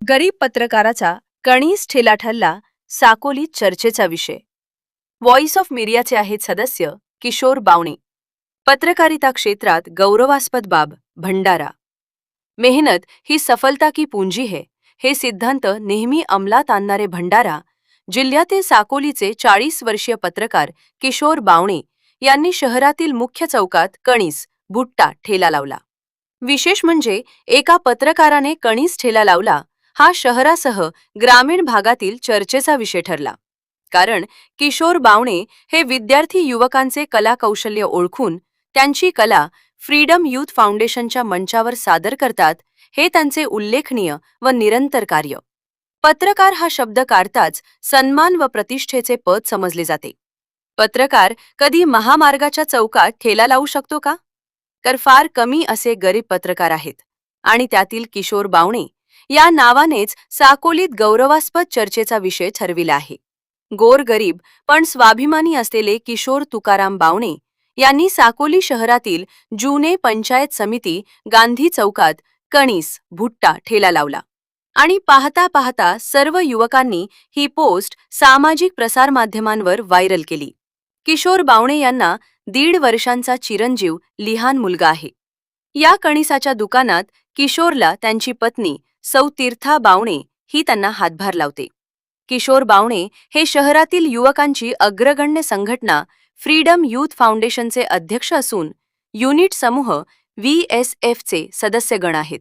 गरीब पत्रकाराचा कणीस ठेला ठरला, साकोलीत चर्चेचा विषय. व्हॉइस ऑफ मीडियाचे आहेत सदस्य किशोर बावणे. पत्रकारिता क्षेत्रात गौरवास्पद बाब, भंडारा. मेहनत ही सफलता की पूंजी है, हे सिद्धांत नेहमी अंमलात आणणारे भंडारा जिल्ह्यातील साकोलीचे 40 वर्षीय पत्रकार किशोर बावणे यांनी शहरातील मुख्य चौकात कणीस, भुट्टा ठेला लावला. विशेष म्हणजे एका पत्रकाराने कणीस ठेला लावला हा शहरासह ग्रामीण भागातील चर्चेचा विषय ठरला. कारण किशोर बावणे हे विद्यार्थी युवकांचे कला कौशल्य ओळखून त्यांची कला फ्रीडम यूथ फाउंडेशनच्या मंचावर सादर करतात, हे त्यांचे उल्लेखनीय व निरंतर कार्य. पत्रकार हा शब्द काढताच सन्मान व प्रतिष्ठेचे पद समजले जाते. पत्रकार कधी महामार्गाच्या चौकात ठेला लावू शकतो का? तर फार कमी असे गरीब पत्रकार आहेत. आणि त्यातील किशोर बावणे या नावानेच साकोलीत गौरवास्पद चर्चेचा विषय ठरविला आहे. गोरगरीब पण स्वाभिमानी असलेले किशोर तुकाराम बावणे यांनी साकोली शहरातील जुने पंचायत समिती गांधी चौकात कणीस, भुट्टा ठेला लावला. आणि पाहता पाहता सर्व युवकांनी ही पोस्ट सामाजिक प्रसारमाध्यमांवर व्हायरल केली. किशोर बावणे यांना 1.5 वर्षांचा चिरंजीव लिहान मुलगा आहे. या कणीसाच्या दुकानात किशोरला त्यांची पत्नी सौ तीर्था बावणे ही त्यांना हातभार लावते. किशोर बावणे हे शहरातील युवकांची अग्रगण्य संघटना फ्रीडम यूथ फाउंडेशनचे अध्यक्ष असून युनिट समूह VSFचे सदस्यगण आहेत.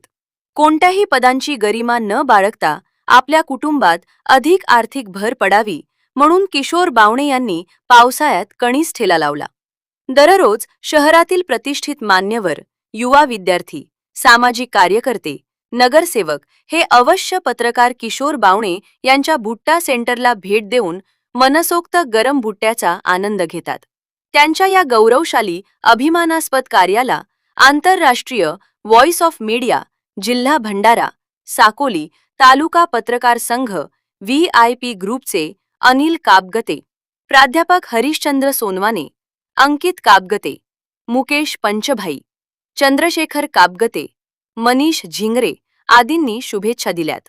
कोणत्याही पदांची गरिमा न बाळगता आपल्या कुटुंबात अधिक आर्थिक भर पडावी म्हणून किशोर बावणे यांनी पावसाळ्यात कणीस ठेला लावला. दररोज शहरातील प्रतिष्ठित मान्यवर, युवा विद्यार्थी, सामाजिक कार्यकर्ते, नगरसेवक हे अवश्य पत्रकार किशोर बावणे यांच्या भुट्टा सेंटरला भेट देऊन मनसोक्त गरम भुट्ट्याचा आनंद घेतात. त्यांच्या या गौरवशाली अभिमानास्पद कार्याला आंतरराष्ट्रीय व्हॉइस ऑफ मीडिया, जिल्हा भंडारा, साकोली तालुका पत्रकार संघ VIP ग्रुपचे अनिल काबगते, प्राध्यापक हरिश्चंद्र सोनवाने, अंकित काबगते, मुकेश पंचभाई, चंद्रशेखर काबगते, मनीष झिंगरे आदींनी शुभेच्छा दिल्यात.